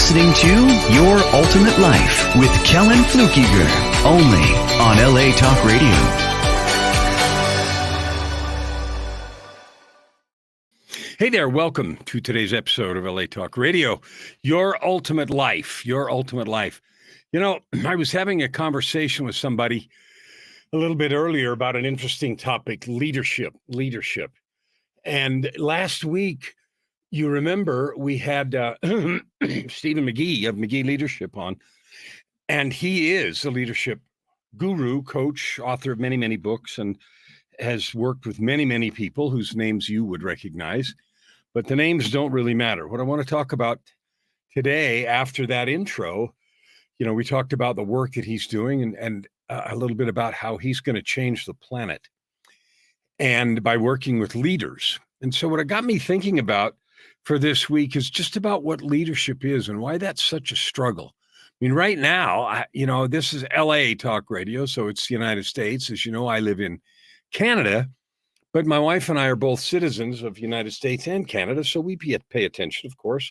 listening to Your Ultimate Life with Kellan Fluckiger, only on LA Talk Radio. Hey there, welcome to today's episode of LA Talk Radio, Your Ultimate Life, Your Ultimate Life. You know, I was having a conversation with somebody a little bit earlier about an interesting topic, leadership. And last week, you remember we had Stephen McGee of McGee Leadership on, and he is a leadership guru, coach, author of many, many books, and has worked with many, many people whose names you would recognize, but the names don't really matter. What I want to talk about today after that intro, you know, we talked about the work that he's doing and a little bit about how he's going to change the planet and by working with leaders. And so what it got me thinking about for this week is just about what leadership is and why that's such a struggle. I mean, right now, this is LA Talk Radio, so it's the United States. As you know, I live in Canada, but my wife and I are both citizens of the United States and Canada, so we pay attention, of course.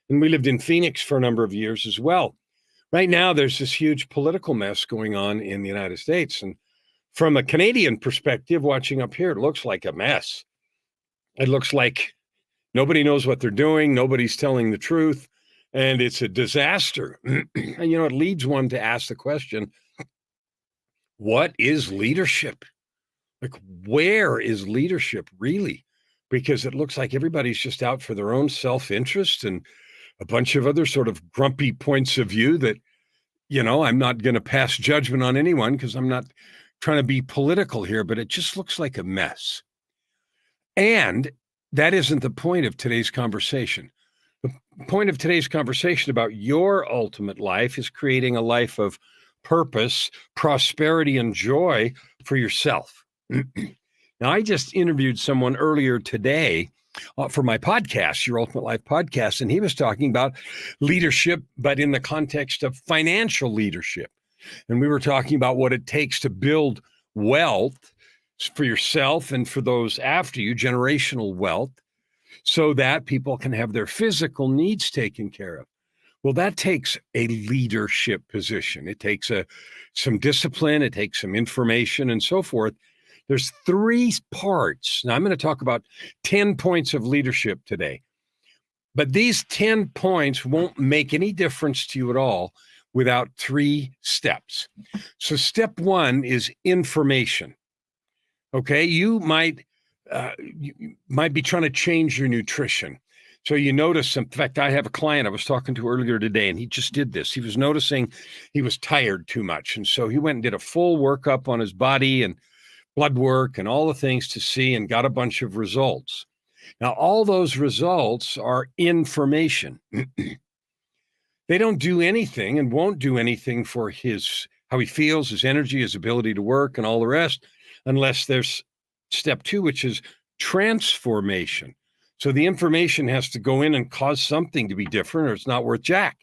And we lived in Phoenix for a number of years as well. Right now, there's this huge political mess going on in the United States. And from a Canadian perspective, watching up here, it looks like a mess. It looks like nobody knows what they're doing. Nobody's telling the truth. And it's a disaster. And, it leads one to ask the question, what is leadership? Like, where is leadership really? Because it looks like everybody's just out for their own self-interest and a bunch of other sort of grumpy points of view that, I'm not going to pass judgment on anyone because I'm not trying to be political here, but it just looks like a mess. And that isn't the point of today's conversation. The point of today's conversation about your ultimate life is creating a life of purpose, prosperity, and joy for yourself. Now, I just interviewed someone earlier today for my podcast, Your Ultimate Life podcast, and he was talking about leadership, but in the context of financial leadership. And we were talking about what it takes to build wealth for yourself and for those after you, generational wealth, so that people can have their physical needs taken care of. Well, that takes a leadership position. It takes some discipline, it takes some information and so forth. There's 3 parts. Now, I'm going to talk about 10 points of leadership today. But these 10 points won't make any difference to you at all without 3 steps. So step 1 is information. Okay, you might be trying to change your nutrition. So you notice, in fact, I have a client I was talking to earlier today, and he just did this. He was noticing he was tired too much. And so he went and did a full workup on his body and blood work and all the things to see and got a bunch of results. Now, all those results are information. They don't do anything and won't do anything for how he feels, his energy, his ability to work and all the rest, unless there's step 2, which is transformation. So the information has to go in and cause something to be different or it's not worth jack.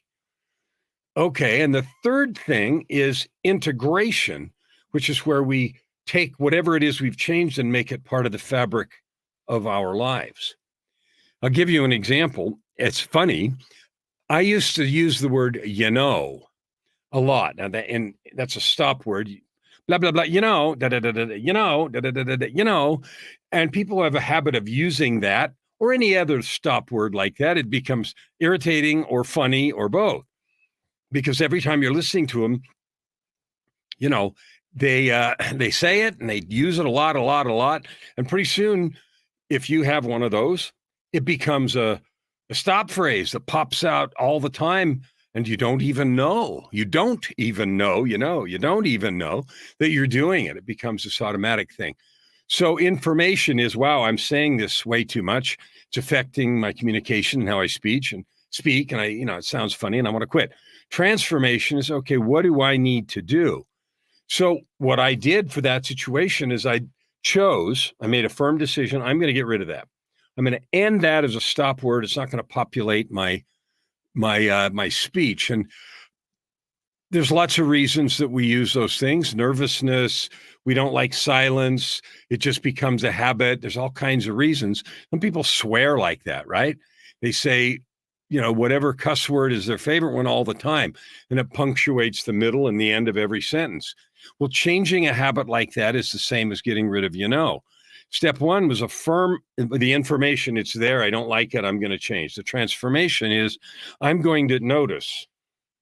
Okay, and the third thing is integration, which is where we take whatever it is we've changed and make it part of the fabric of our lives. I'll give you an example. It's funny. I used to use the word, a lot. Now that's a stop word. Blah, blah, blah, da, da, da, da, da, da, da, da, and people have a habit of using that or any other stop word like that. It becomes irritating or funny or both, because every time you're listening to them, they say it and they use it a lot. And pretty soon, if you have one of those, it becomes a stop phrase that pops out all the time. And you don't even know that you're doing it. It becomes this automatic thing. So information is, wow, I'm saying this way too much. It's affecting my communication and how I speak. And it sounds funny and I want to quit. Transformation is, okay, what do I need to do? So what I did for that situation is I made a firm decision. I'm going to get rid of that. I'm going to end that as a stop word. It's not going to populate my speech. And there's lots of reasons that we use those things. Nervousness, we don't like silence. It just becomes a habit. There's all kinds of reasons. Some people swear like that, right? They say, whatever cuss word is their favorite one all the time, and it punctuates the middle and the end of every sentence. Well, changing a habit like that is the same as getting rid of Step one was affirm the information. It's there. I don't like it. I'm going to change. The transformation is I'm going to notice.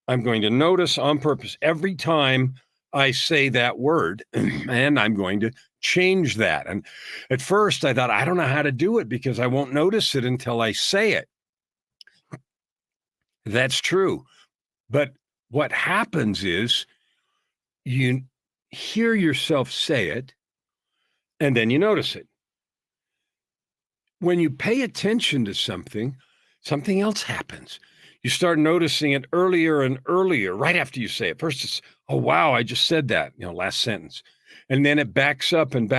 I'm going to notice on purpose every time I say that word, and I'm going to change that. And at first I thought, I don't know how to do it because I won't notice it until I say it. That's true. But what happens is you hear yourself say it, and then you notice it. When you pay attention to something else happens. You start noticing it earlier and earlier, right after you say it. First, it's, oh, wow, I just said that, last sentence. And then it backs up. And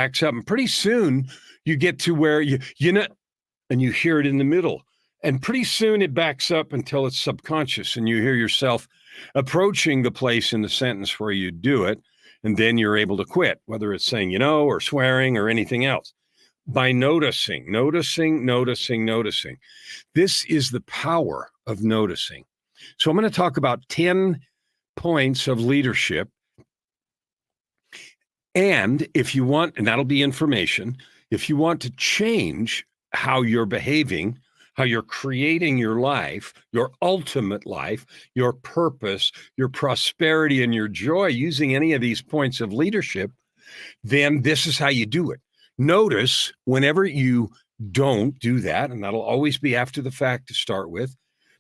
pretty soon you get to where and you hear it in the middle. And pretty soon it backs up until it's subconscious and you hear yourself approaching the place in the sentence where you do it. And then you're able to quit, whether it's saying, or swearing or anything else. By noticing. This is the power of noticing. So I'm going to talk about 10 points of leadership. And if you want, and that'll be information, if you want to change how you're behaving, how you're creating your life, your ultimate life, your purpose, your prosperity, and your joy using any of these points of leadership, then this is how you do it. Notice whenever you don't do that, and that'll always be after the fact to start with,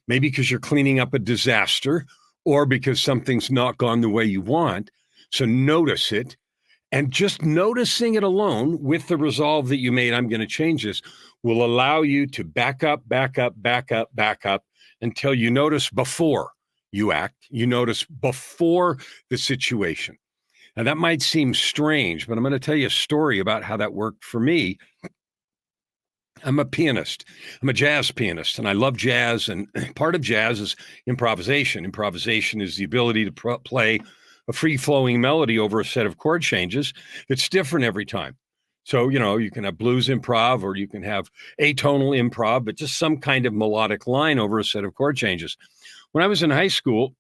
maybe because you're cleaning up a disaster or because something's not gone the way you want. So notice it. And just noticing it alone with the resolve that you made, I'm going to change this, will allow you to back up until you notice before you act. You notice before the situation. Now, that might seem strange, but I'm going to tell you a story about how that worked for me. I'm a pianist. I'm a jazz pianist, and I love jazz. And part of jazz is improvisation. Improvisation is the ability to play a free-flowing melody over a set of chord changes. It's different every time. So, you can have blues improv or you can have atonal improv, but just some kind of melodic line over a set of chord changes. When I was in high school,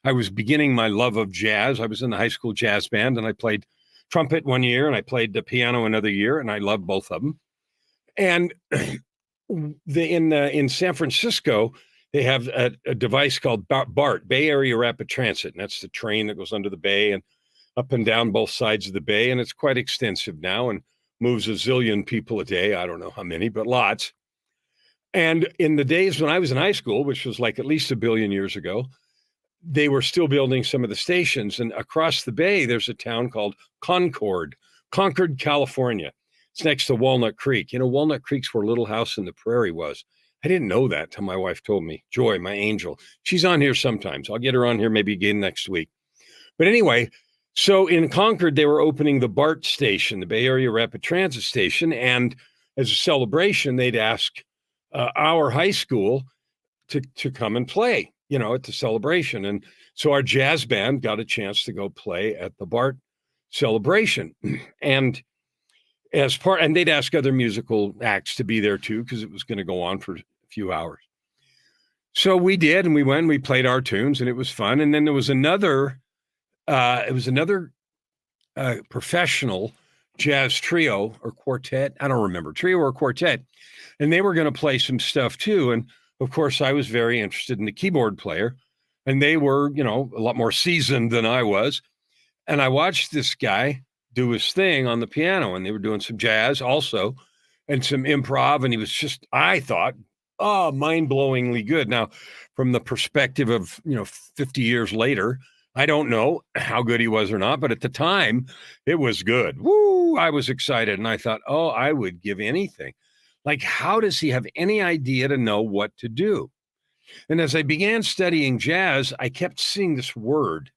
I was beginning my love of jazz. I was in the high school jazz band, and I played trumpet one year, and I played the piano another year, and I loved both of them. And in San Francisco, they have a device called BART, Bay Area Rapid Transit, and that's the train that goes under the bay and up and down both sides of the bay, and it's quite extensive now and moves a zillion people a day. I don't know how many, but lots. And in the days when I was in high school, which was like at least 1 billion years ago, they were still building some of the stations. And across the bay, there's a town called Concord, California. It's next to Walnut Creek. Walnut Creek's where Little House on the Prairie was. I didn't know that till my wife told me. Joy, my angel. She's on here sometimes. I'll get her on here maybe again next week. But anyway, so in Concord, they were opening the BART station, the Bay Area Rapid Transit Station. And as a celebration, they'd ask our high school to come and play, at the celebration. And so our jazz band got a chance to go play at the BART celebration. And and they'd ask other musical acts to be there too, because it was going to go on for a few hours. So we did, and we went and we played our tunes, and it was fun. And then there was another professional jazz trio or quartet. I don't remember, trio or quartet. And they were going to play some stuff too. And of course, I was very interested in the keyboard player, and they were, a lot more seasoned than I was. And I watched this guy do his thing on the piano, and they were doing some jazz also and some improv. And he was just, I thought, mind-blowingly good. Now, from the perspective of, 50 years later, I don't know how good he was or not, but at the time it was good. Woo! I was excited. And I thought, I would give anything. Like, how does he have any idea to know what to do? And as I began studying jazz, I kept seeing this word.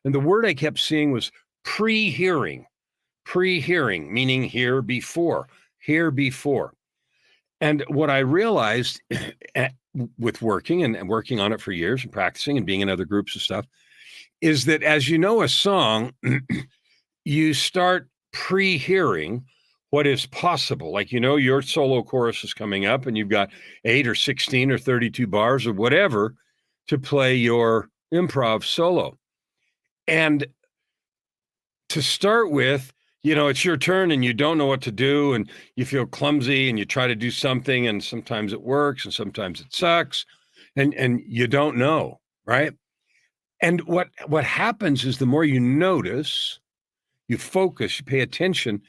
And the word I kept seeing was pre-hearing. Pre-hearing, meaning hear before. And what I realized with working and working on it for years and practicing and being in other groups and stuff, is that as you know a song, you start pre-hearing what is possible. Like, your solo chorus is coming up and you've got 8 or 16 or 32 bars or whatever to play your improv solo. And to start with, it's your turn and you don't know what to do and you feel clumsy and you try to do something and sometimes it works and sometimes it sucks and you don't know, right? And what happens is the more you notice, you focus, you pay attention,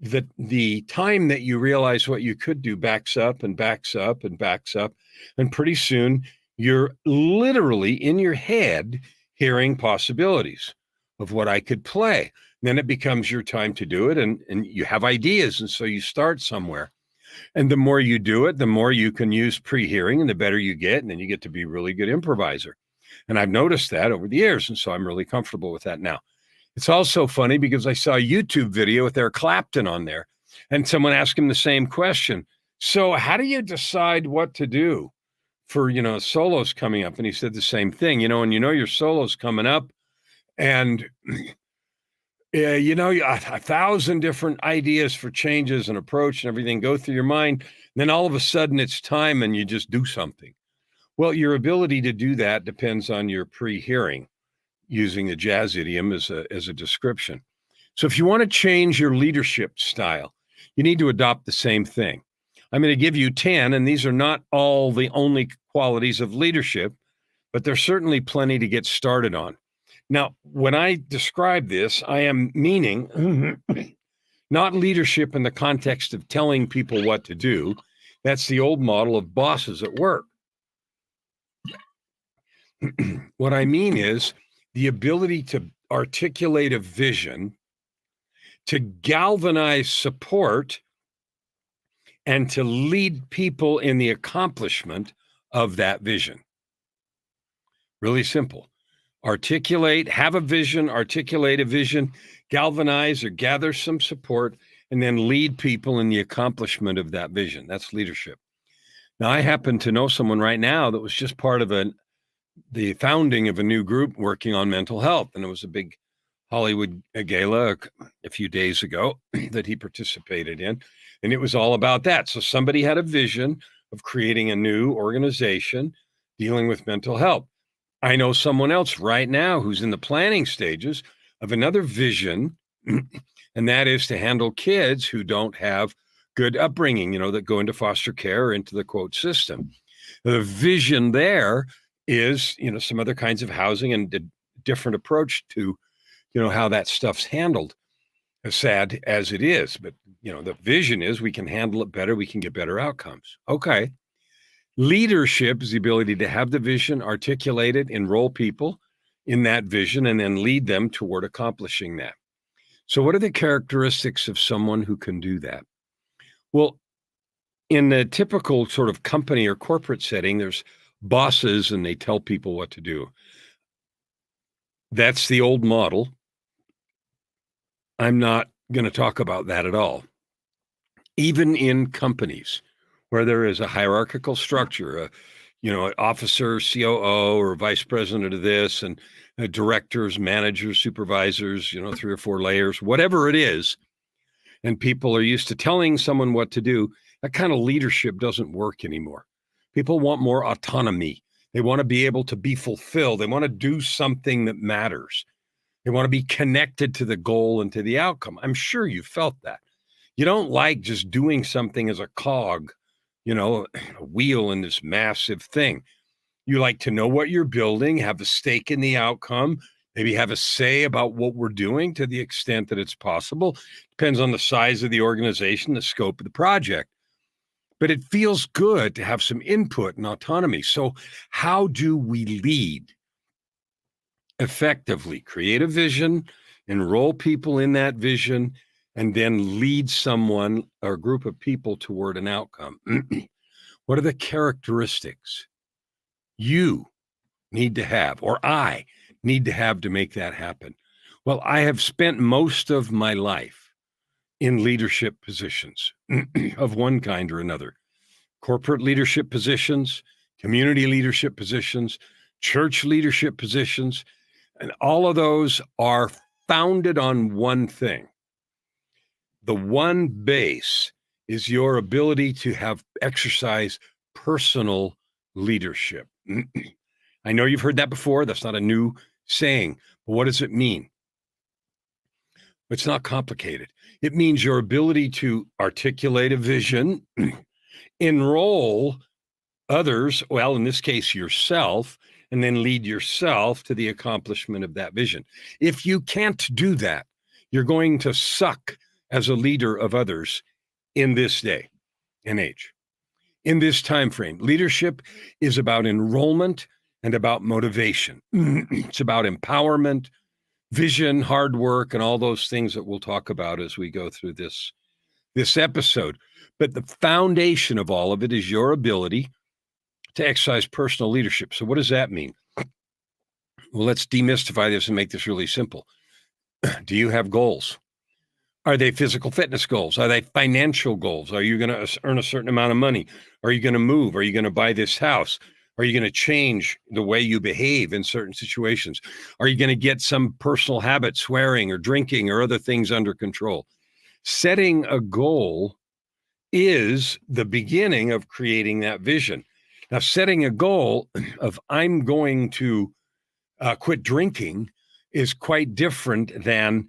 that the time that you realize what you could do backs up and backs up and backs up. And pretty soon you're literally in your head hearing possibilities of what I could play. Then it becomes your time to do it and you have ideas. And so you start somewhere. And the more you do it, the more you can use pre-hearing and the better you get. And then you get to be a really good improviser. And I've noticed that over the years. And so I'm really comfortable with that now. It's also funny because I saw a YouTube video with Eric Clapton on there and someone asked him the same question. So how do you decide what to do for, solos coming up? And he said the same thing, and your solo's coming up and, a 1,000 different ideas for changes and approach and everything go through your mind. And then all of a sudden it's time and you just do something. Well, your ability to do that depends on your pre-hearing, using the jazz idiom as a description. So if you want to change your leadership style, you need to adopt the same thing. I'm going to give you 10, and these are not all the only qualities of leadership, but there's certainly plenty to get started on. Now, when I describe this, I am meaning not leadership in the context of telling people what to do. That's the old model of bosses at work. What I mean is the ability to articulate a vision, to galvanize support, and to lead people in the accomplishment of that vision. Really simple. Articulate, have a vision, articulate a vision, galvanize or gather some support, and then lead people in the accomplishment of that vision. That's leadership. Now, I happen to know someone right now that was just part of the founding of a new group working on mental health. And it was a big Hollywood gala a few days ago that he participated in. And it was all about that. So somebody had a vision of creating a new organization dealing with mental health. I know someone else right now who's in the planning stages of another vision, and that is to handle kids who don't have good upbringing, that go into foster care or into the quote system. The vision there is, some other kinds of housing and a different approach to, how that stuff's handled, as sad as it is. But, the vision is we can handle it better. We can get better outcomes. Okay. Leadership is the ability to have the vision, articulate it, enroll people in that vision, and then lead them toward accomplishing that. So what are the characteristics of someone who can do that? Well, in the typical sort of company or corporate setting, there's bosses and they tell people what to do. That's the old model. I'm not going to talk about that at all. Even in companies where there is a hierarchical structure, an officer, COO, or vice president of this, and directors, managers, supervisors, 3 or 4 layers, whatever it is, and people are used to telling someone what to do, that kind of leadership doesn't work anymore. People want more autonomy. They want to be able to be fulfilled. They want to do something that matters. They want to be connected to the goal and to the outcome. I'm sure you felt that. You don't like just doing something as a cog, a wheel in this massive thing. You like to know what you're building, have a stake in the outcome, maybe have a say about what we're doing to the extent that it's possible. Depends on the size of the organization, the scope of the project. But it feels good to have some input and autonomy. So how do we lead effectively? Create a vision, enroll people in that vision, and then lead someone or a group of people toward an outcome. What are the characteristics you need to have, or I need to have to make that happen? Well, I have spent most of my life in leadership positions of one kind or another. Corporate leadership positions, community leadership positions, church leadership positions, and all of those are founded on one thing. the one base is your ability to exercise personal leadership. I know you've heard that before. That's not a new saying. But what does it mean? It's not complicated. It means your ability to articulate a vision, enroll others, well, in this case, yourself, and then lead yourself to the accomplishment of that vision. If you can't do that, you're going to suck as a leader of others in this day and age, in this time frame. Leadership is about enrollment and about motivation. It's about empowerment, vision, hard work, and all those things that we'll talk about as we go through this episode. But the foundation of all of it is your ability to exercise personal leadership. So what does that mean? Well, let's demystify this and make this really simple. Do you have goals? Are they physical fitness goals? Are they financial goals? Are you going to earn a certain amount of money? Are you going to move? Are you going to buy this house? Are you going to change the way you behave in certain situations? Are you going to get some personal habit, swearing or drinking or other things under control? Setting a goal is the beginning of creating that vision. Now, setting a goal of I'm going to quit drinking is quite different than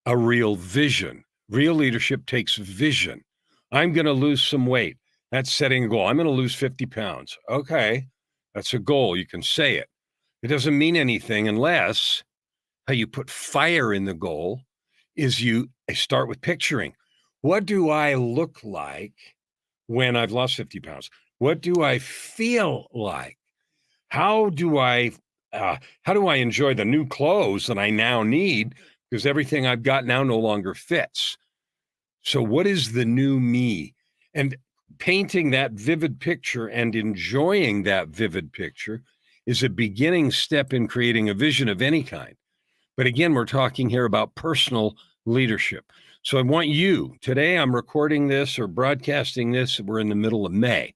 a real vision. Real leadership takes vision. I'm going to lose some weight. That's setting a goal. I'm going to lose 50 pounds. Okay, that's a goal. You can say it. It doesn't mean anything unless how you put fire in the goal is you start with picturing. What do I look like when I've lost 50 pounds? What do I feel like? How do I enjoy the new clothes that I now need because everything I've got now no longer fits? So what is the new me? And painting that vivid picture and enjoying that vivid picture is a beginning step in creating a vision of any kind. But again, we're talking here about personal leadership. So I want you, today I'm recording this or broadcasting this, we're in the middle of May.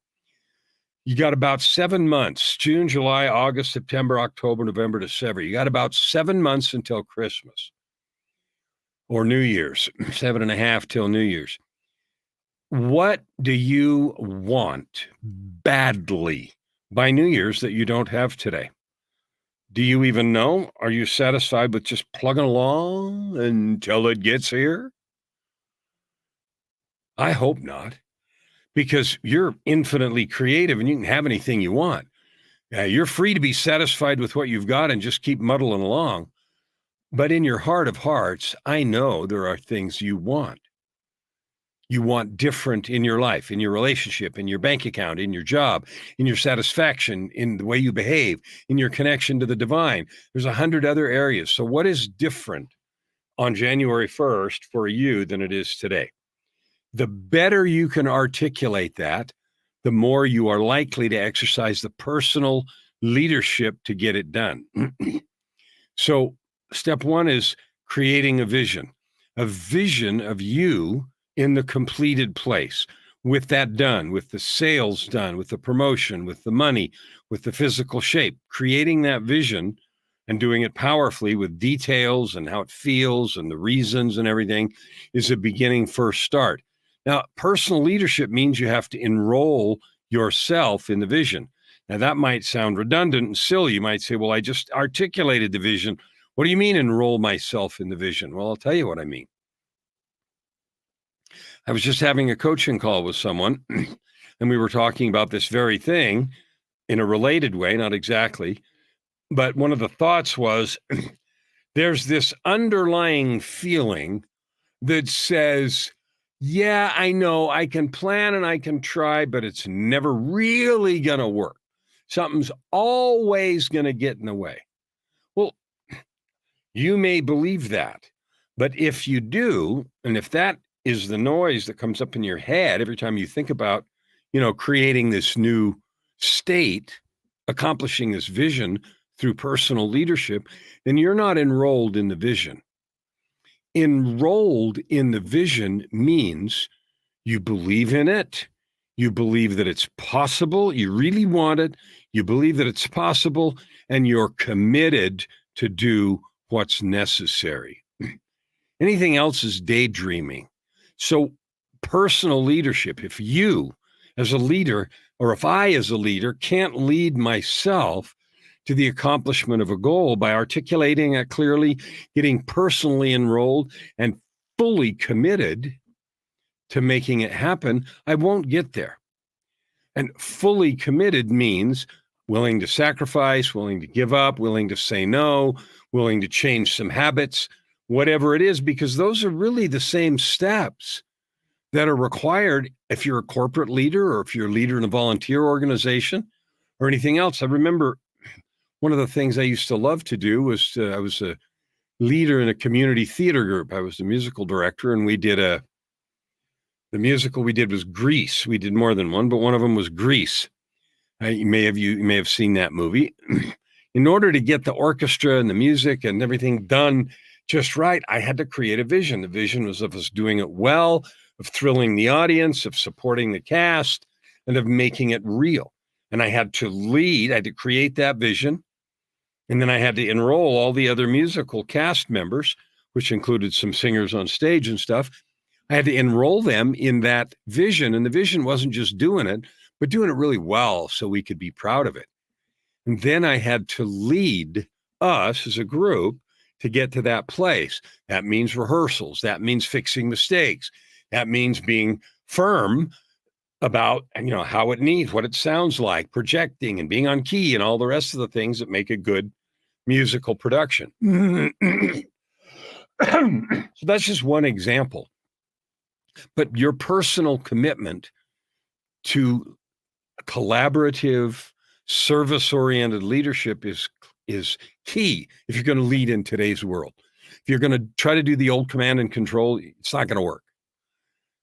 You got about 7 months, June, July, August, September, October, November, December. You got about 7 months until Christmas or New Year's, 7.5 till New Year's. What do you want badly by New Year's that you don't have today? Do you even know? Are you satisfied with just plugging along until it gets here? I hope not, because you're infinitely creative and you can have anything you want. You're free to be satisfied with what you've got and just keep muddling along. But in your heart of hearts, I know there are things you want. You want different in your life, in your relationship, in your bank account, in your job, in your satisfaction, in the way you behave, in your connection to the divine. There's 100 other areas. So what is different on January 1st for you than it is today? The better you can articulate that, the more you are likely to exercise the personal leadership to get it done. So step one is creating a vision of you in the completed place, with that done, with the sales done, with the promotion, with the money, with the physical shape, creating that vision and doing it powerfully with details and how it feels and the reasons and everything is a beginning first start. Now, personal leadership means you have to enroll yourself in the vision. Now, that might sound redundant and silly. You might say, well, I just articulated the vision. What do you mean enroll myself in the vision? Well, I'll tell you what I mean. I was just having a coaching call with someone, and we were talking about this very thing in a related way, not exactly. But one of the thoughts was there's this underlying feeling that says, yeah, I know I can plan and I can try, but it's never really going to work. Something's always going to get in the way. Well, you may believe that, but if you do, and if that is the noise that comes up in your head every time you think about, creating this new state, accomplishing this vision through personal leadership, then you're not enrolled in the vision. Enrolled in the vision means you believe in it. You believe that it's possible. You really want it. You believe that it's possible, and you're committed to do what's necessary. Anything else is daydreaming. So personal leadership, if you as a leader, or if I as a leader can't lead myself to the accomplishment of a goal by articulating it clearly, getting personally enrolled and fully committed to making it happen, I won't get there. And fully committed means willing to sacrifice, willing to give up, willing to say no, willing to change some habits, whatever it is, because those are really the same steps that are required if you're a corporate leader or if you're a leader in a volunteer organization or anything else. I remember one of the things I used to love to do was I was a leader in a community theater group. I was the musical director, and the musical we did was Grease. We did more than one, but one of them was Grease. You may have seen that movie. In order to get the orchestra and the music and everything done just right, I had to create a vision. The vision was of us doing it well, of thrilling the audience, of supporting the cast, and of making it real. And I had to create that vision. And then I had to enroll all the other musical cast members, which included some singers on stage and stuff. I had to enroll them in that vision. And the vision wasn't just doing it, but doing it really well so we could be proud of it. And then I had to lead us as a group to get to that place. That means rehearsals. That means fixing mistakes. That means being firm about, how it needs, what it sounds like, projecting and being on key and all the rest of the things that make a good musical production. So that's just one example. But your personal commitment to collaborative, service-oriented leadership is key if you're going to lead in today's world. If you're going to try to do the old command and control, it's not going to work.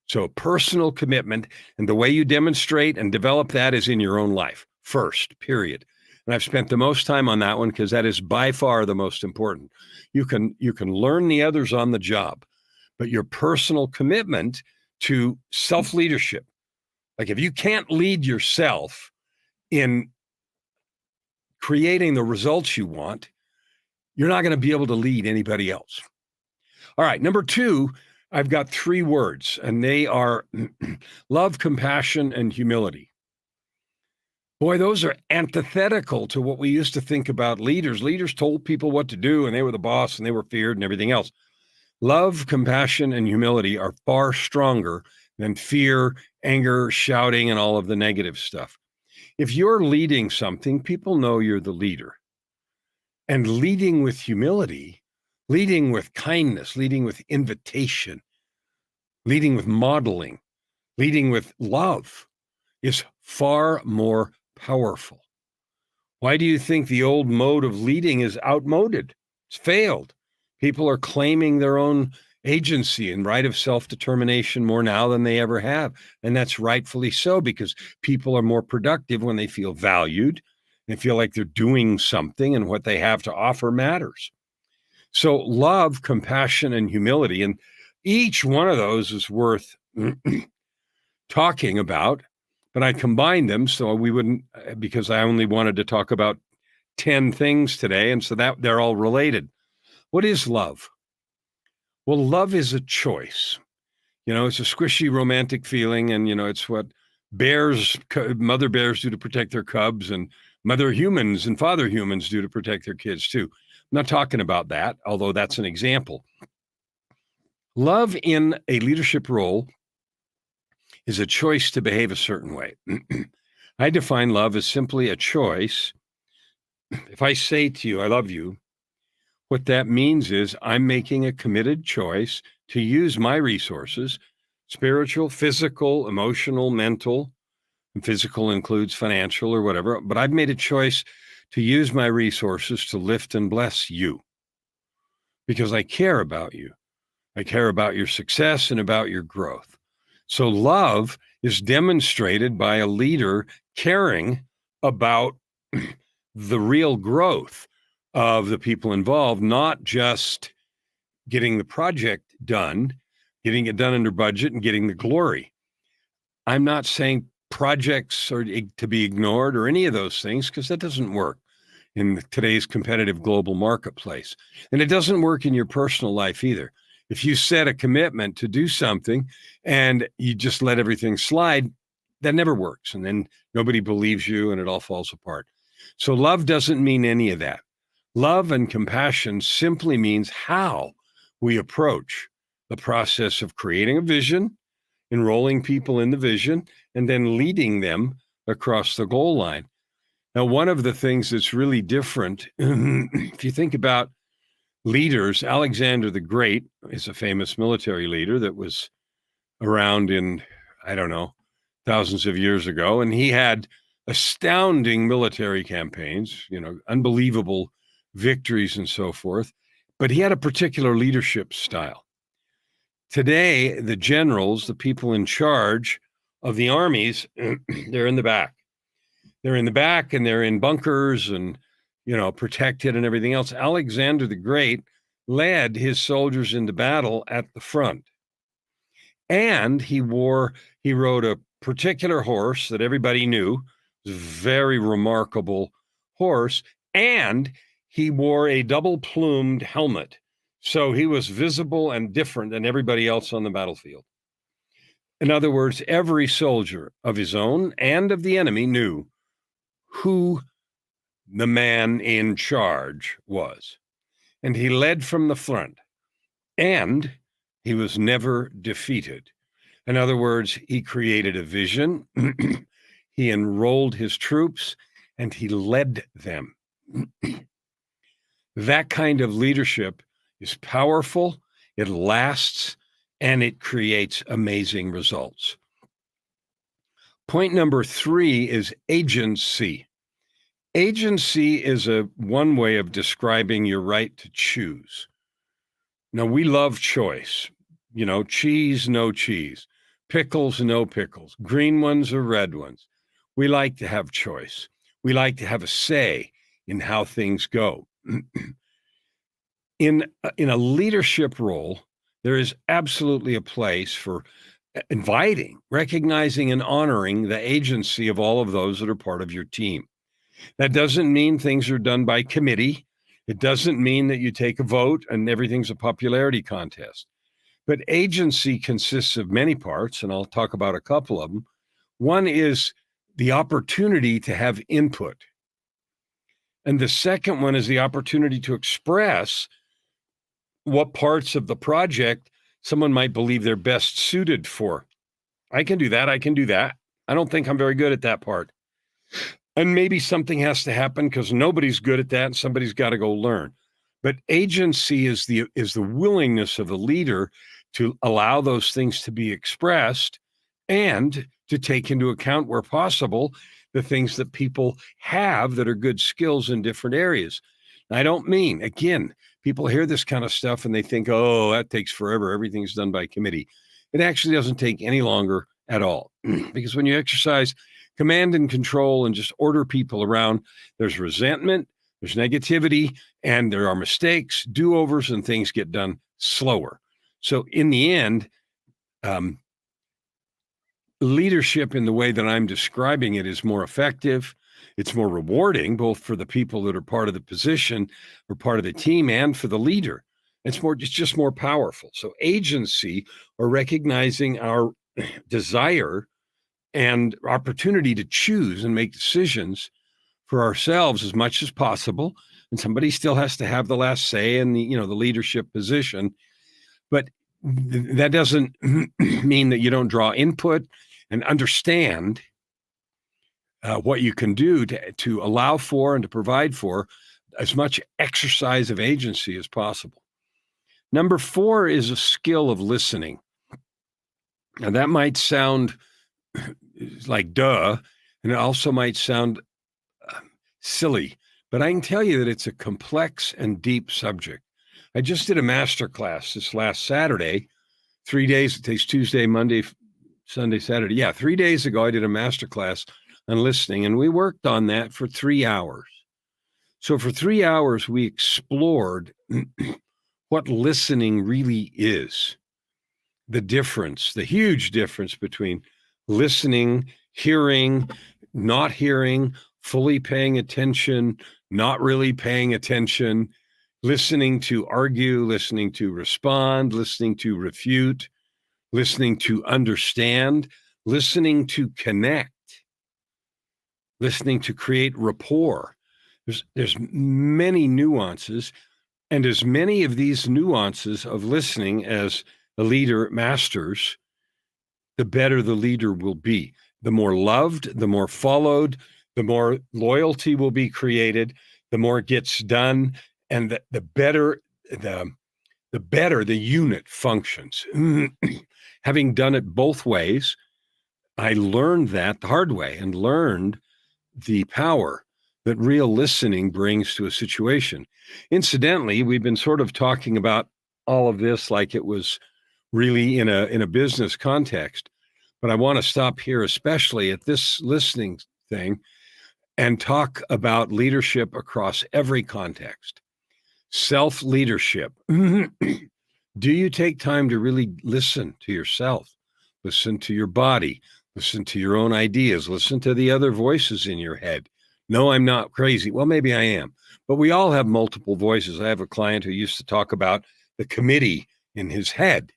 So personal commitment, and the way you demonstrate and develop that is in your own life first, period. And I've spent the most time on that one because that is by far the most important. You can learn the others on the job, but your personal commitment to self-leadership, like if you can't lead yourself in creating the results you want, you're not going to be able to lead anybody else. All right, number 2, I've got 3 words, and they are love, compassion, and humility. Boy, those are antithetical to what we used to think about leaders. Leaders told people what to do, and they were the boss, and they were feared, and everything else. Love, compassion, and humility are far stronger than fear, anger, shouting, and all of the negative stuff. If you're leading something, people know you're the leader. And leading with humility, leading with kindness, leading with invitation, leading with modeling, leading with love is far more powerful. Why do you think the old mode of leading is outmoded? It's failed. People are claiming their own agency and right of self-determination more now than they ever have. And that's rightfully so, because people are more productive when they feel valued and feel like they're doing something and what they have to offer matters. So love, compassion, and humility, and each one of those is worth talking about, but I combined them so we wouldn't, because I only wanted to talk about 10 things today, and so that they're all related. What is love? Well, love is a choice. It's a squishy romantic feeling, and, it's what mother bears do to protect their cubs, and mother humans and father humans do to protect their kids too. I'm not talking about that, although that's an example. Love in a leadership role is a choice to behave a certain way. I define love as simply a choice. If I say to you, I love you, what that means is I'm making a committed choice to use my resources, spiritual, physical, emotional, mental, and physical includes financial or whatever, but I've made a choice to use my resources to lift and bless you because I care about you. I care about your success and about your growth. So love is demonstrated by a leader caring about the real growth of the people involved, not just getting the project done, getting it done under budget and getting the glory. I'm not saying projects are to be ignored or any of those things, because that doesn't work in today's competitive global marketplace. And it doesn't work in your personal life either. If you set a commitment to do something and you just let everything slide, that never works. And then nobody believes you and it all falls apart. So love doesn't mean any of that. Love and compassion simply means how we approach the process of creating a vision, enrolling people in the vision, and then leading them across the goal line. Now, one of the things that's really different, if you think about leaders, Alexander the Great is a famous military leader that was around in, I don't know, thousands of years ago. And he had astounding military campaigns, unbelievable victories and so forth. But he had a particular leadership style. Today, the generals, the people in charge of the armies, they're in the back. They're in the back and they're in bunkers and, protected and everything else. Alexander the Great led his soldiers into battle at the front. And he rode a particular horse that everybody knew. It was a very remarkable horse. And he wore a double-plumed helmet. So he was visible and different than everybody else on the battlefield. In other words, every soldier of his own and of the enemy knew who the man in charge was. And he led from the front. And he was never defeated. In other words, he created a vision, he enrolled his troops, and he led them. That kind of leadership is powerful, it lasts, and it creates amazing results. Point number 3 is agency. Agency is one way of describing your right to choose. Now, we love choice. Cheese, no cheese. Pickles, no pickles. Green ones or red ones. We like to have choice. We like to have a say in how things go. In a leadership role, there is absolutely a place for inviting, recognizing, and honoring the agency of all of those that are part of your team. That doesn't mean things are done by committee. It doesn't mean that you take a vote and everything's a popularity contest. But agency consists of many parts, and I'll talk about a couple of them. One is the opportunity to have input. And the second one is the opportunity to express what parts of the project someone might believe they're best suited for. I can do that. I can do that. I don't think I'm very good at that part. And maybe something has to happen because nobody's good at that and somebody's got to go learn. But agency is the willingness of a leader to allow those things to be expressed and to take into account, where possible, the things that people have that are good skills in different areas. I don't mean, again, people hear this kind of stuff and they think, oh, that takes forever. Everything's done by committee. It actually doesn't take any longer at all. Because when you exercise command and control and just order people around, there's resentment, there's negativity, and there are mistakes, do-overs, and things get done slower. So in the end, leadership in the way that I'm describing it is more effective. It's more rewarding, both for the people that are part of the position or part of the team and for the leader. It's just more powerful. So agency, or recognizing our desire and opportunity to choose and make decisions for ourselves as much as possible. And somebody still has to have the last say in the leadership position. But that doesn't mean that you don't draw input and understand what you can do to allow for and to provide for as much exercise of agency as possible. Number 4 is a skill of listening. Now, that might sound like duh, and it also might sound silly, but I can tell you that it's a complex and deep subject. I just did a master class this last Saturday, 3 days. It takes Tuesday, Monday, Sunday, Saturday. Yeah, 3 days ago, I did a master class on listening, and we worked on that for 3 hours. So for 3 hours, we explored what listening really is, the difference, the huge difference between listening, hearing, not hearing, fully paying attention, not really paying attention, listening to argue, listening to respond, listening to refute, listening to understand, listening to connect, listening to create rapport. There's many nuances, and as many of these nuances of listening as a leader masters, the better the leader will be. The more loved, the more followed, the more loyalty will be created, the more it gets done, and the better the unit functions. Having done it both ways, I learned that the hard way and learned the power that real listening brings to a situation. Incidentally, we've been sort of talking about all of this like it was really in a business context, but I want to stop here, especially at this listening thing, and talk about leadership across every context. Self-leadership. Do you take time to really listen to yourself? Listen to your body, listen to your own ideas, listen to the other voices in your head. No, I'm not crazy. Well, maybe I am, but we all have multiple voices. I have a client who used to talk about the committee in his head,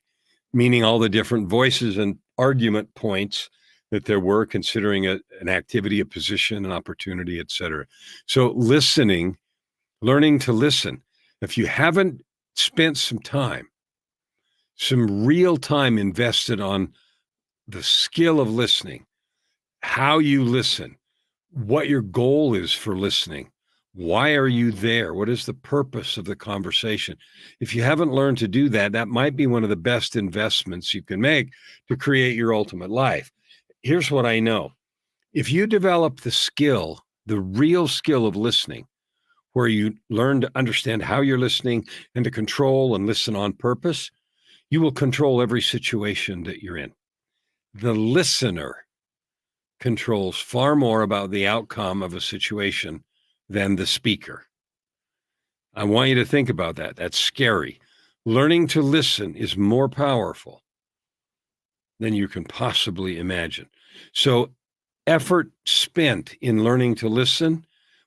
meaning all the different voices and argument points that there were considering an activity, a position, an opportunity, et cetera. So listening, learning to listen. If you haven't spent some real time invested on the skill of listening, how you listen, what your goal is for listening, why are you there? What is the purpose of the conversation? If you haven't learned to do that, that might be one of the best investments you can make to create your ultimate life. Here's what I know. If you develop the skill, the real skill of listening, where you learn to understand how you're listening and to control and listen on purpose, you will control every situation that you're in. The listener controls far more about the outcome of a situation than the speaker. I want you to think about that. That's scary. Learning to listen is more powerful than you can possibly imagine. So, effort spent in learning to listen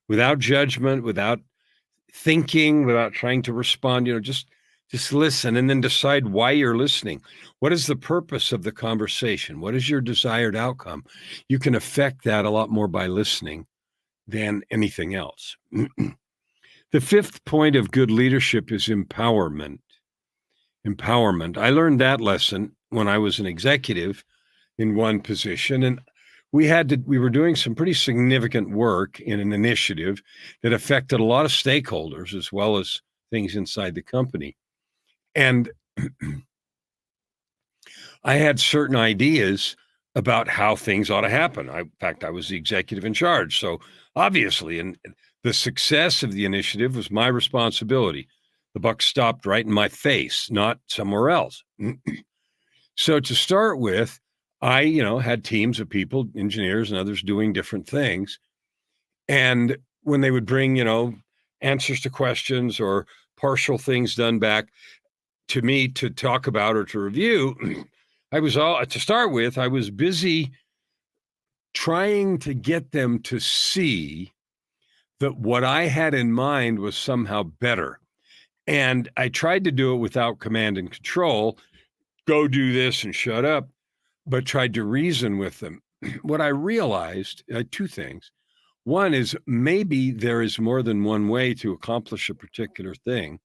without judgment, without thinking, without trying to respond, just listen and then decide why you're listening. What is the purpose of the conversation? What is your desired outcome? You can affect that a lot more by listening than anything else. The fifth point of good leadership is empowerment. Empowerment. I learned that lesson when I was an executive in one position, and we were doing some pretty significant work in an initiative that affected a lot of stakeholders as well as things inside the company. And I had certain ideas about how things ought to happen. In fact, I was the executive in charge. So obviously, and the success of the initiative was my responsibility. The buck stopped right in my face, not somewhere else. So to start with, I, had teams of people, engineers and others doing different things. And when they would bring, answers to questions or partial things done back to me to talk about or to review, I was busy trying to get them to see that what I had in mind was somehow better. And I tried to do it without command and control, go do this and shut up, but tried to reason with them. What I realized, two things. One is maybe there is more than one way to accomplish a particular thing,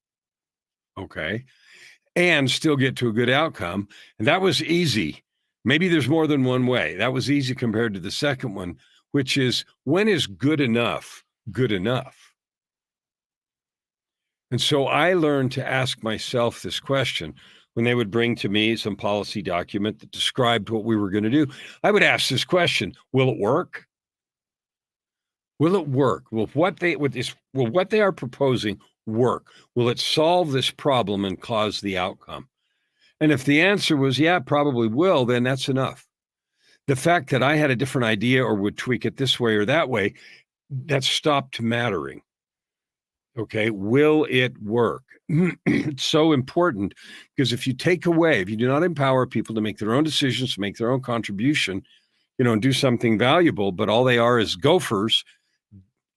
okay, and still get to a good outcome. And that was easy. Maybe there's more than one way. That was easy compared to the second one, which is, when is good enough good enough? And so I learned to ask myself this question. When they would bring to me some policy document that described what we were going to do, I would ask this question: will it work? Will it work? Will what they are proposing work? Will it solve this problem and cause the outcome? And if the answer was, yeah, probably will, then that's enough. The fact that I had a different idea or would tweak it this way or that way, that stopped mattering. Okay, will it work? It's so important, because if you do not empower people to make their own decisions, to make their own contribution, and do something valuable, but all they are is gophers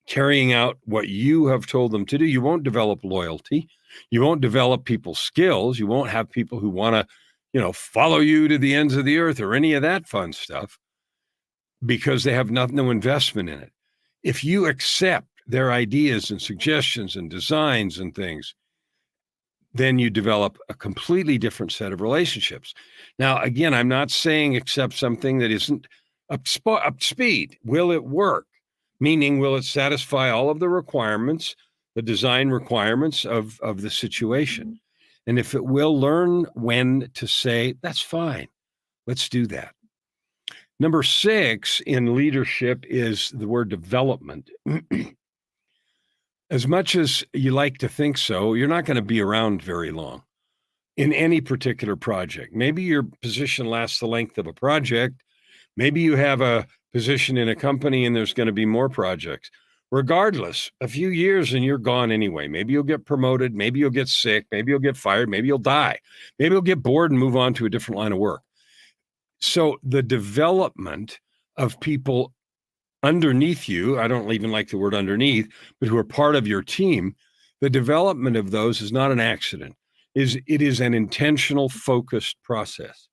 carrying out what you have told them to do, you won't develop loyalty. You won't develop people's skills. You won't have people who want to, follow you to the ends of the earth or any of that fun stuff because they have no investment in it. If you accept their ideas and suggestions and designs and things, then you develop a completely different set of relationships. Now, again, I'm not saying accept something that isn't up to speed. Will it work? Meaning, will it satisfy all of the requirements, the design requirements of the situation? And if it will, learn when to say, that's fine. Let's do that. Number 6 in leadership is the word development. As much as you like to think so, you're not going to be around very long in any particular project. Maybe your position lasts the length of a project. Maybe you have a position in a company and there's going to be more projects. Regardless, a few years and you're gone anyway. Maybe you'll get promoted. Maybe you'll get sick. Maybe you'll get fired. Maybe you'll die. Maybe you'll get bored and move on to a different line of work. So the development of people underneath you, I don't even like the word underneath, but who are part of your team, the development of those is not an accident. It is an intentional, focused process.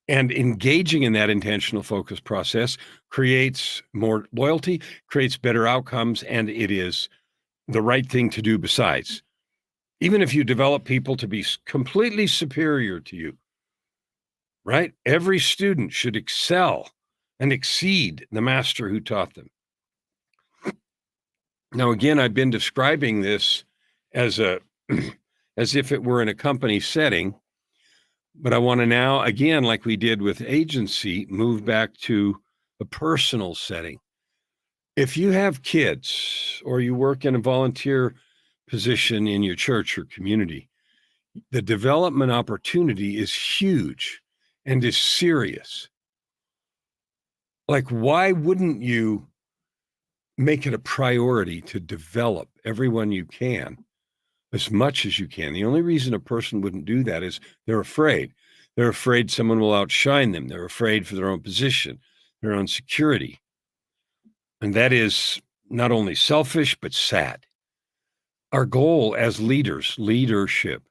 And engaging in that intentional, focused process creates more loyalty, creates better outcomes, and it is the right thing to do besides. Even if you develop people to be completely superior to you, right? Every student should excel and exceed the master who taught them. Now, again, I've been describing this as if it were in a company setting, but I want to now, again, like we did with agency, move back to a personal setting. If you have kids or you work in a volunteer position in your church or community, the development opportunity is huge and is serious. Like, why wouldn't you make it a priority to develop everyone you can as much as you can? The only reason a person wouldn't do that is they're afraid. They're afraid someone will outshine them. They're afraid for their own position, their own security. And that is not only selfish, but sad. Our goal as leaders, leadership,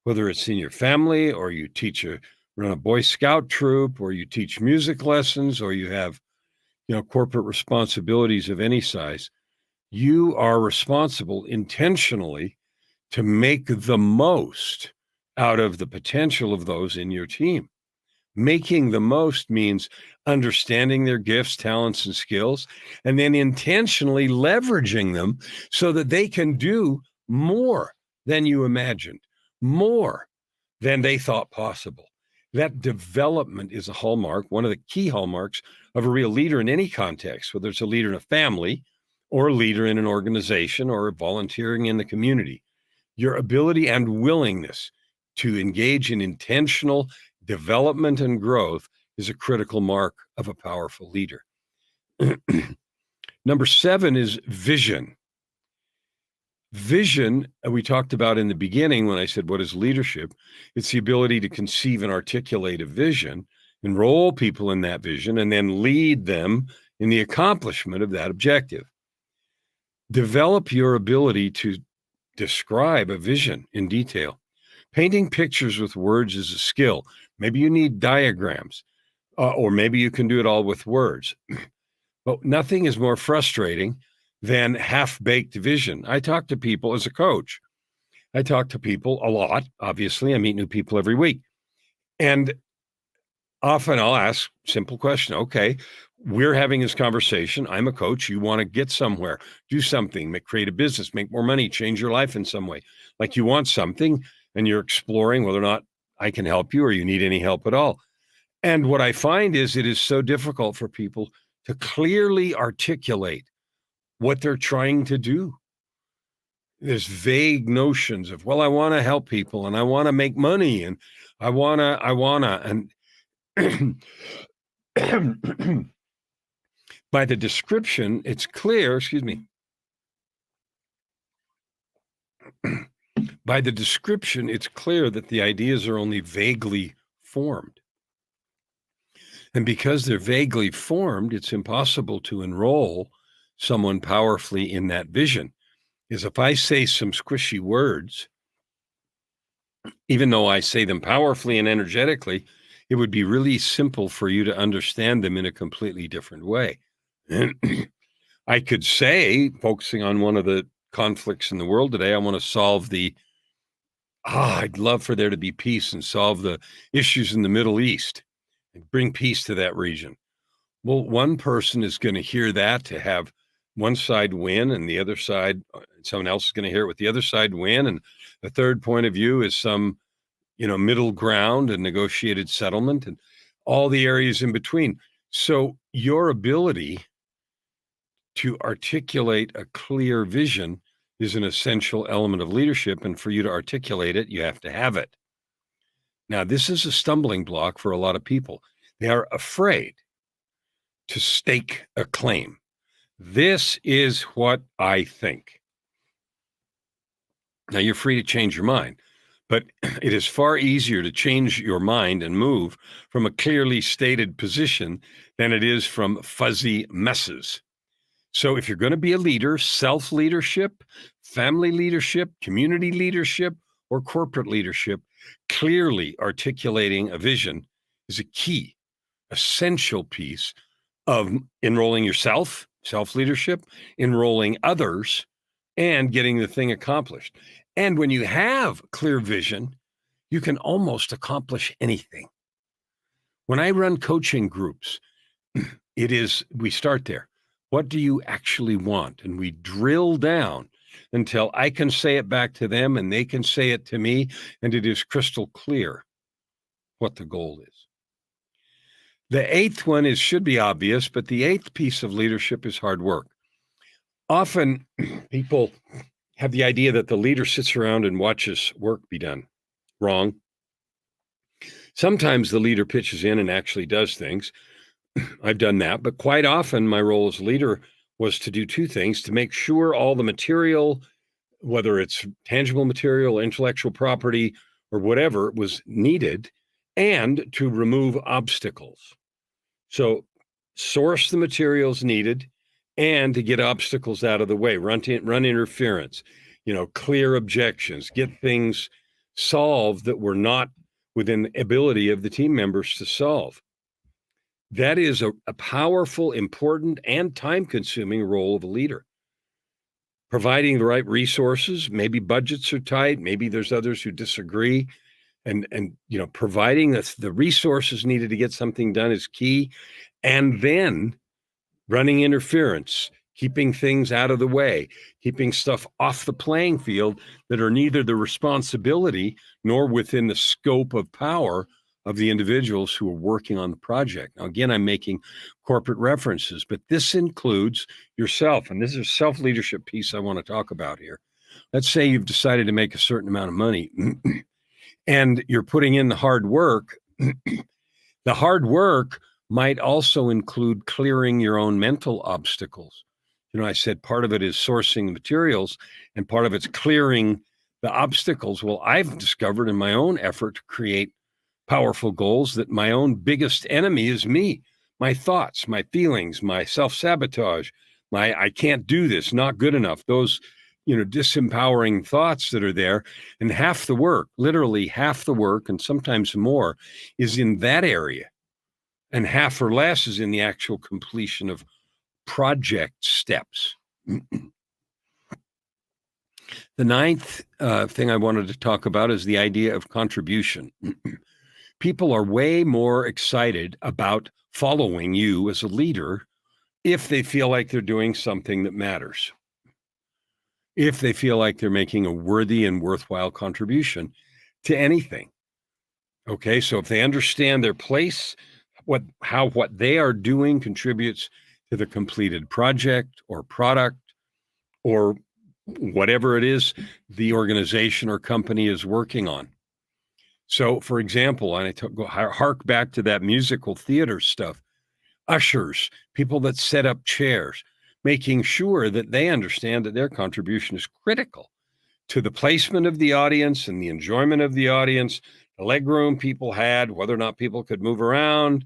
whether it's in your family or you run a Boy Scout troop, or you teach music lessons, or you have, corporate responsibilities of any size, you are responsible intentionally to make the most out of the potential of those in your team. Making the most means understanding their gifts, talents, and skills, and then intentionally leveraging them so that they can do more than you imagined, more than they thought possible. That development is a hallmark, one of the key hallmarks of a real leader in any context, whether it's a leader in a family or a leader in an organization or volunteering in the community. Your ability and willingness to engage in intentional development and growth is a critical mark of a powerful leader. Number 7 is vision. Vision, we talked about in the beginning when I said, what is leadership? It's the ability to conceive and articulate a vision, enroll people in that vision, and then lead them in the accomplishment of that objective. Develop your ability to describe a vision in detail. Painting pictures with words is a skill. Maybe you need diagrams, or maybe you can do it all with words. But nothing is more frustrating than half-baked vision. I talk to people as a coach. I talk to people a lot. Obviously, I meet new people every week. And often I'll ask simple question. Okay, we're having this conversation. I'm a coach. You want to get somewhere, do something, create a business, make more money, change your life in some way. Like you want something and you're exploring whether or not I can help you or you need any help at all. And what I find is it is so difficult for people to clearly articulate what they're trying to do. There's vague notions of, well, I want to help people and I want to make money and I want to, and by the description, it's clear, by the description, it's clear that the ideas are only vaguely formed. And because they're vaguely formed, it's impossible to enroll someone powerfully in that vision. is if I say some squishy words, even though I say them powerfully and energetically, it would be really simple for you to understand them in a completely different way. I could say, focusing on one of the conflicts in the world today, I want to solve I'd love for there to be peace and solve the issues in the Middle East and bring peace to that region. Well, one person is going to hear that to have one side win, and the other side, someone else is going to hear it with the other side win. And the third point of view is some, middle ground and negotiated settlement and all the areas in between. So your ability to articulate a clear vision is an essential element of leadership. And for you to articulate it, you have to have it. Now, this is a stumbling block for a lot of people. They are afraid to stake a claim. This is what I think. Now, you're free to change your mind, but it is far easier to change your mind and move from a clearly stated position than it is from fuzzy messes. So if you're going to be a leader, self-leadership, family leadership, community leadership, or corporate leadership, clearly articulating a vision is a key, essential piece of enrolling yourself, self-leadership, enrolling others, and getting the thing accomplished. And when you have clear vision, you can almost accomplish anything. When I run coaching groups, we start there. What do you actually want? And we drill down until I can say it back to them and they can say it to me, and it is crystal clear what the goal is. The eighth one should be obvious, but the eighth piece of leadership is hard work. Often people have the idea that the leader sits around and watches work be done. Wrong. Sometimes the leader pitches in and actually does things. I've done that, but quite often my role as leader was to do two things: to make sure all the material, whether it's tangible material, intellectual property, or whatever was needed, and to remove obstacles. So source the materials needed and to get obstacles out of the way, run interference, clear objections, get things solved that were not within the ability of the team members to solve. That is a powerful, important, and time-consuming role of a leader. Providing the right resources, maybe budgets are tight, maybe there's others who disagree, and providing the resources needed to get something done is key. And then running interference, keeping things out of the way, keeping stuff off the playing field that are neither the responsibility nor within the scope of power of the individuals who are working on the project. Now, again, I'm making corporate references, but this includes yourself. And this is a self-leadership piece I want to talk about here. Let's say you've decided to make a certain amount of money and you're putting in the hard work. The hard work might also include clearing your own mental obstacles. I said part of it is sourcing materials and part of it's clearing the obstacles. Well, I've discovered in my own effort to create powerful goals that my own biggest enemy is me, my thoughts, my feelings, my self-sabotage, my I can't do this, not good enough, those disempowering thoughts that are there. And half the work, literally half the work, and sometimes more, is in that area. And half or less is in the actual completion of project steps. The ninth thing I wanted to talk about is the idea of contribution. People are way more excited about following you as a leader if they feel like they're doing something that matters, if they feel like they're making a worthy and worthwhile contribution to anything. Okay, so if they understand their place, what they are doing contributes to the completed project or product or whatever it is the organization or company is working on. So, for example, and hark back to that musical theater stuff, ushers, people that set up chairs, making sure that they understand that their contribution is critical to the placement of the audience and the enjoyment of the audience, the legroom people had, whether or not people could move around,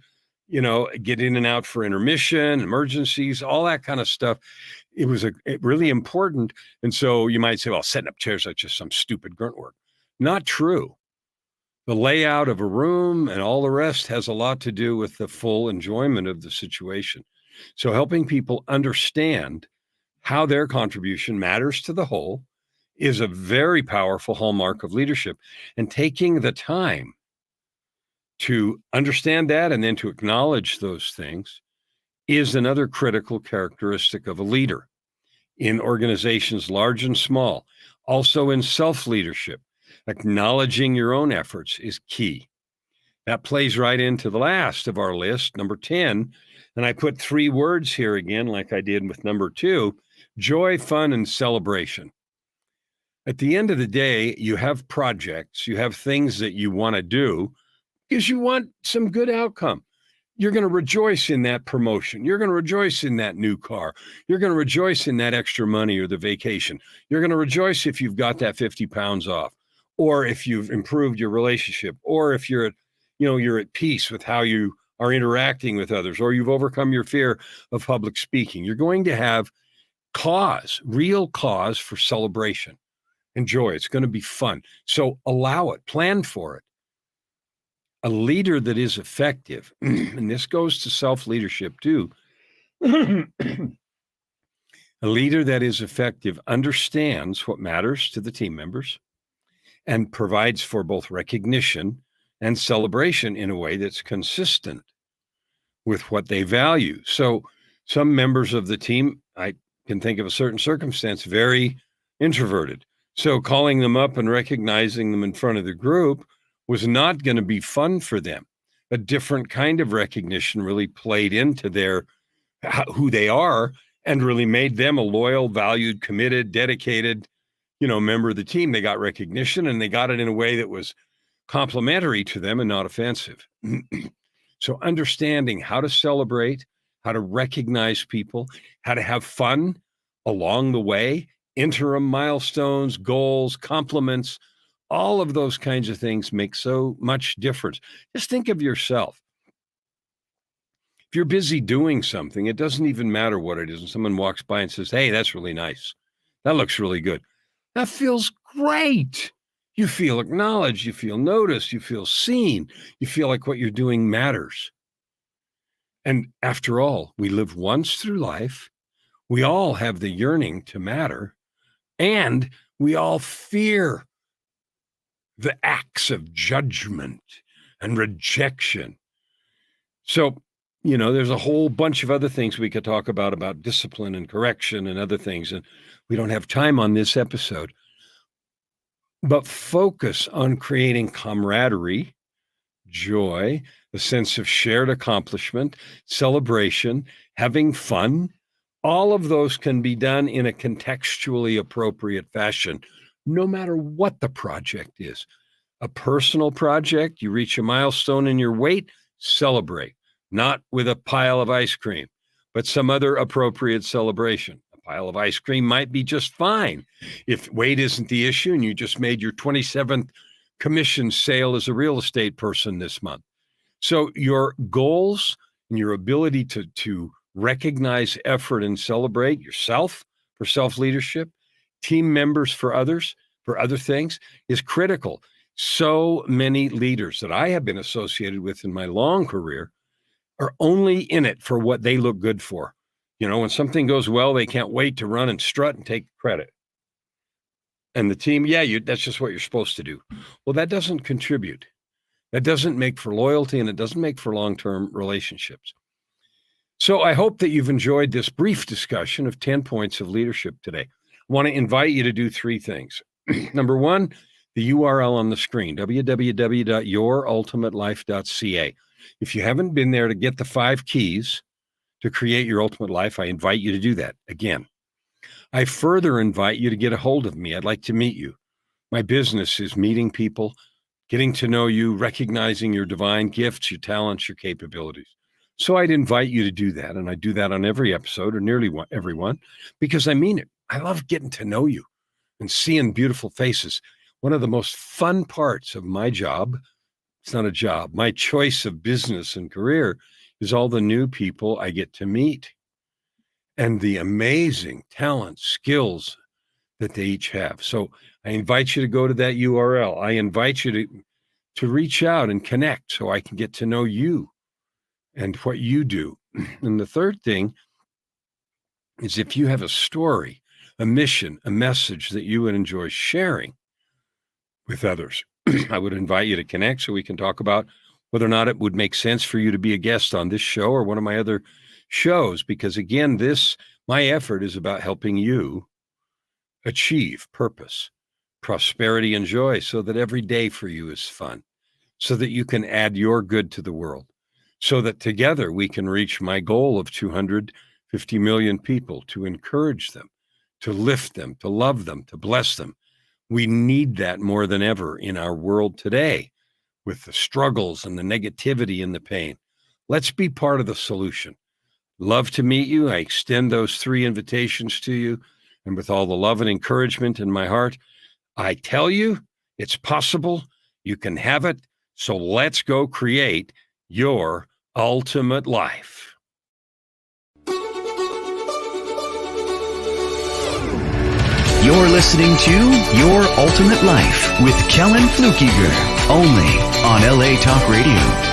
get in and out for intermission, emergencies, all that kind of stuff. It was really important. And so you might say, well, setting up chairs, that's just some stupid grunt work. Not true. The layout of a room and all the rest has a lot to do with the full enjoyment of the situation. So helping people understand how their contribution matters to the whole is a very powerful hallmark of leadership. And taking the time to understand that and then to acknowledge those things is another critical characteristic of a leader in organizations large and small. Also in self-leadership, acknowledging your own efforts is key. That plays right into the last of our list, number 10. And I put 3 words here again, like I did with number 2, joy, fun, and celebration. At the end of the day, you have projects, you have things that you want to do because you want some good outcome. You're going to rejoice in that promotion. You're going to rejoice in that new car. You're going to rejoice in that extra money or the vacation. You're going to rejoice if you've got that 50 pounds off, or if you've improved your relationship, or if you're at peace with how you are interacting with others, or you've overcome your fear of public speaking. You're going to have real cause for celebration and joy. It's going to be fun. So allow it, plan for it. A leader that is effective, and this goes to self-leadership too, a leader that is effective understands what matters to the team members and provides for both recognition and celebration in a way that's consistent with what they value. So some members of the team, I can think of a certain circumstance, very introverted. So calling them up and recognizing them in front of the group was not going to be fun for them. A different kind of recognition really played into who they are and really made them a loyal, valued, committed, dedicated, member of the team. They got recognition and they got it in a way that was complimentary to them and not offensive. So understanding how to celebrate, how to recognize people, how to have fun along the way, interim milestones, goals, compliments, all of those kinds of things make so much difference. Just think of yourself. If you're busy doing something, it doesn't even matter what it is. And someone walks by and says, hey, that's really nice. That looks really good. That feels great. You feel acknowledged. You feel noticed. You feel seen. You feel like what you're doing matters. And after all, we live once through life. We all have the yearning to matter. And we all fear the acts of judgment and rejection. So, there's a whole bunch of other things we could talk about discipline and correction and other things. And we don't have time on this episode. But focus on creating camaraderie, joy, a sense of shared accomplishment, celebration, having fun. All of those can be done in a contextually appropriate fashion, no matter what the project is. A personal project, you reach a milestone in your weight, celebrate, not with a pile of ice cream, but some other appropriate celebration. A pile of ice cream might be just fine if weight isn't the issue and you just made your 27th commission sale as a real estate person this month. So your goals and your ability to recognize effort and celebrate yourself for self-leadership, team members for others, for other things is critical. So many leaders that I have been associated with in my long career are only in it for what they look good for. When something goes well, they can't wait to run and strut and take credit. And the team, that's just what you're supposed to do. Well, that doesn't contribute. That doesn't make for loyalty, and it doesn't make for long-term relationships. So I hope that you've enjoyed this brief discussion of 10 points of leadership today. I want to invite you to do 3 things. Number 1, the URL on the screen, www.yourultimatelife.ca. If you haven't been there to get the 5 keys to create your ultimate life, I invite you to do that. Again, I further invite you to get a hold of me. I'd like to meet you. My business is meeting people, getting to know you, recognizing your divine gifts, your talents, your capabilities. So I'd invite you to do that. And I do that on every episode, or nearly every one, because I mean it. I love getting to know you and seeing beautiful faces. One of the most fun parts of my job, it's not a job, my choice of business and career, is all the new people I get to meet. and the amazing talent, skills that they each have. So I invite you to go to that URL. I invite you to reach out and connect so I can get to know you and what you do. And the third thing is, if you have a story, a mission, a message that you would enjoy sharing with others, I would invite you to connect so we can talk about whether or not it would make sense for you to be a guest on this show or one of my other shows. Because again, my effort is about helping you achieve purpose, prosperity, and joy so that every day for you is fun, so that you can add your good to the world, so that together we can reach my goal of 250 million people, to encourage them, to lift them, to love them, to bless them. We need that more than ever in our world today, with the struggles and the negativity and the pain. Let's be part of the solution. Love to meet you. I extend those 3 invitations to you. And with all the love and encouragement in my heart, I tell you, it's possible. You can have it. So let's go create your ultimate life. You're listening to Your Ultimate Life with Kellan Fluckiger, only on LA Talk Radio.